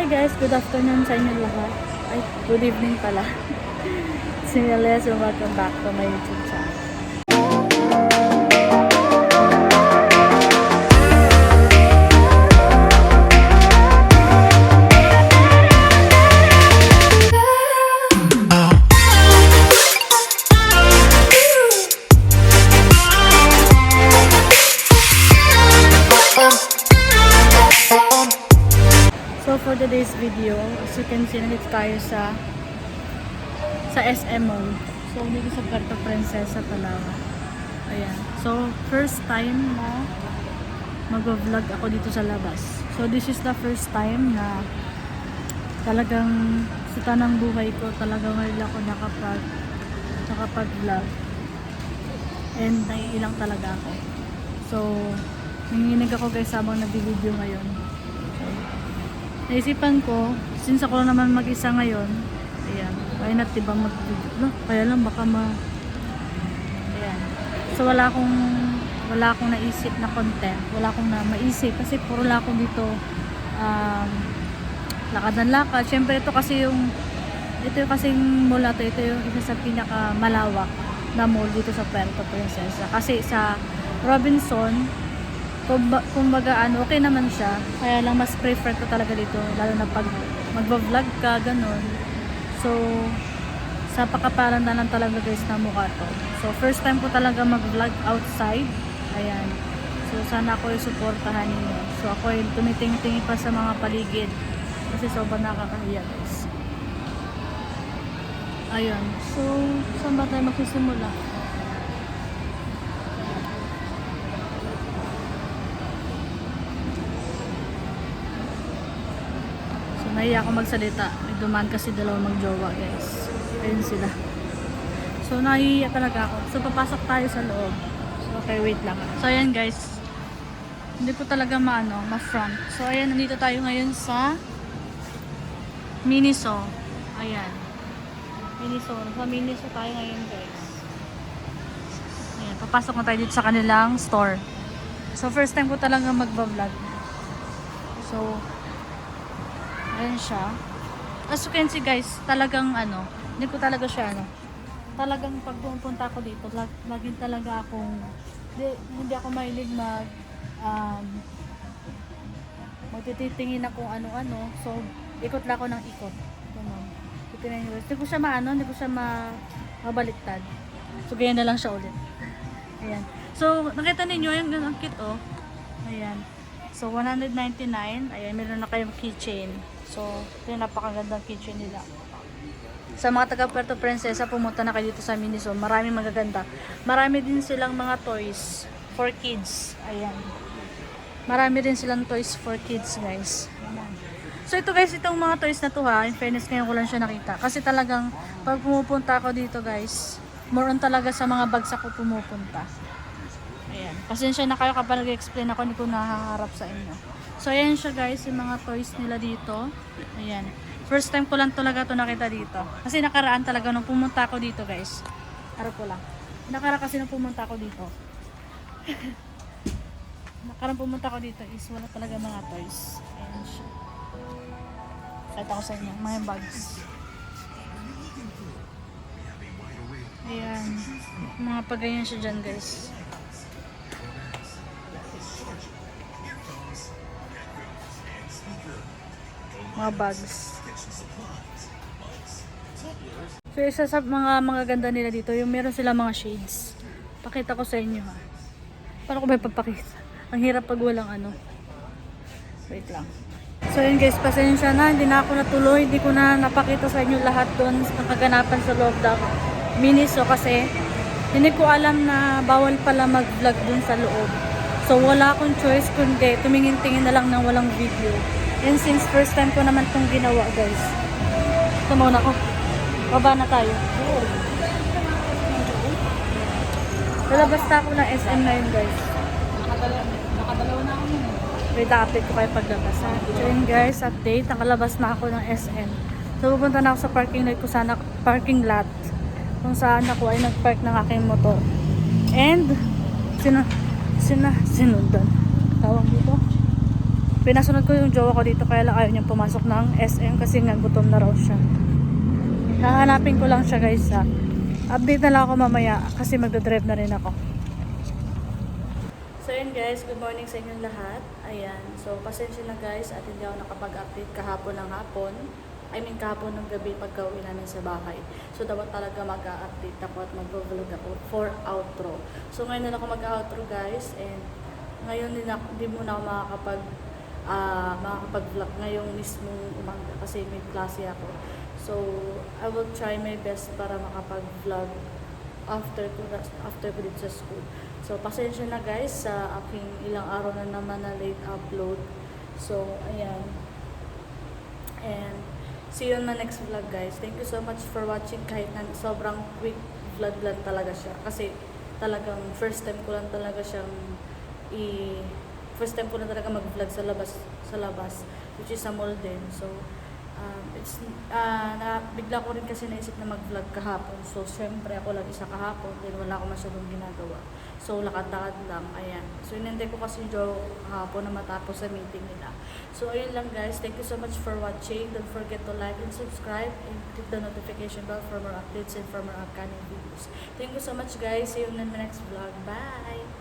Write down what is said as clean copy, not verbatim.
Hi guys, good afternoon sa inyo lahat. Ay, good evening pala. Si Elias, welcome back to my YouTube channel. So for today's video, as you can see, nandito tayo sa SM Mall. So dito sa Puerto Princesa, Palawan. Ayan. So first time na mag-vlog ako dito sa labas. So this is the first time na talagang sa tanang buhay ko talagang ngayon ako nakapag-vlog. And naiilang talaga ako. So nanginginig ako guys habang nag-video ngayon. Naisipan ko, since ako naman mag-isa ngayon, ayan, why not diba mag-video? No, kaya lang baka ayan. So wala akong naisip na content, wala akong na maisip kasi puro lang ako dito lakad ng lakad. Syempre ito yung kasing mall na ito yung isa sa pinaka malawak na mall dito sa Puerto Princesa. Kasi sa Robinson, kumbaga okay naman siya, kaya lang mas prefer ko talaga dito, lalo na pag magva-vlog ka, ganun. So sa pakapalan na lang talaga guys na mukha to. So first time ko talaga mag-vlog outside, ayan. So sana ako i-suportahan ninyo. So ako ay tumitingin pa sa mga paligid kasi sobrang nakakahiya guys. Ayun, so saan ba tayo magsisimula? Nahiya ako magsalita. May dumaan kasi dalawang magjowa guys. Ayun sila. So nahiya talaga ako. So papasok tayo sa loob. So okay, wait lang. So ayan guys. Hindi ko talaga ma-front. So ayan, nandito tayo ngayon sa Miniso. Ayan. Miniso. Sa Miniso tayo ngayon guys. Ayan, papasok na tayo dito sa kanilang store. So first time ko talaga magba-vlog. So ayan siya. As you can see guys, talagang hindi ko talaga siya talagang pag pumunta ako dito, laging talaga akong hindi ako mahilig magtitingin ako ano-ano. So ikot lang ako ng ikot. Hindi ko siya hindi ko siya mabaliktad. So ganyan na lang siya ulit. Ayan. So nakita ninyo yan, ang cute oh. Ayan. So 199. Ayan, meron na kayong keychain. So, ito yung napakagandang keychain nila. Sa mga taga Puerto Princesa, pumunta na kayo dito sa Miniso. Maraming magaganda. Marami din silang mga toys for kids. Ayan. Marami din silang toys for kids, guys. Ayan. So, ito guys, itong mga toys na to ha, in fairness, ngayon ko lang siya nakita. Kasi talagang, pag pumupunta ako dito guys, more on talaga sa mga bagsak ko pumupunta. Ayan. Pasensya na kayo kapag nag-explain ako, hindi ko nakaharap sa inyo. So, ayan siya guys, yung mga toys nila dito. Ayan. First time ko lang talaga ito nakita dito. Kasi nakaraan talaga nung pumunta ako dito guys. Harap ko lang. Nakaraan kasi nung pumunta ako dito. Nakaraan pumunta ako dito is wala talaga mga toys. Ayan siya. Kahit ako sa inyo, mga bags. Ayan. Mga pagayan siya dyan guys. Mga bags. So isa sa mga ganda nila dito, yung meron sila mga shades. Pakita ko sa inyo ha. Paano ko ba ipapakita? Ang hirap pag walang Wait lang. So yun guys, pasensya na, hindi na ako natuloy, hindi ko na napakita sa inyo lahat doon ng kaganapan sa loob ng Miniso kasi hindi ko alam na bawal pala mag-vlog doon sa loob. So wala akong choice kundi tumingin-tingin na lang ng walang video. And since first time ko naman itong ginawa guys. Ito muna ko. Baba na tayo. Lalabas na ako ng SM na yun guys. Nakadalaw na ako yun. Wait, update ko kayo paglabas ha. So yun guys, update. Nakalabas na ako ng SM. So pupunta na ako sa parking lot. Kung saan ako ay nagpark ng aking motor. And sinundan. Tawag dito. Pinasunod ko yung jowa ko dito kaya lang ayaw niyang pumasok ng SM kasi nga gutom na raw siya. Hahanapin ko lang siya guys ha. Update na lang ako mamaya kasi magdadrive na rin ako. So yun guys, good morning sa inyong lahat. Ayan, so pasensya na guys at hindi ako nakapag-update kahapon ng hapon. I mean kahapon ng gabi pagka uwi namin sa bahay. So dapat talaga mag-update ako at mag-vlog ako for outro. So ngayon na ako mag-outro guys and ngayon din muna ako makakapag-vlog ngayong mismong umaga kasi may klase ako. So I will try my best para makapag-vlog after ko dito sa school. So pasensya na guys sa aking ilang araw na naman na late upload. So ayan. And see you on my next vlog guys. Thank you so much for watching kahit na sobrang quick vlog lang talaga siya. Kasi talagang first time ko lang talaga mag-vlog sa labas which is sa mall din. So bigla ko rin kasi naisip na mag-vlog kahapon. So syempre ako lang isa kahapon then wala ako masyadong ginagawa. So lakad-lakad lang, ayan. So inintay ko kasi yung jowa ko kahapon na matapos sa meeting nila. So ayun lang guys, thank you so much for watching. Don't forget to like and subscribe and click the notification bell for more updates and for more upcoming videos. Thank you so much guys, see you in the next vlog. Bye!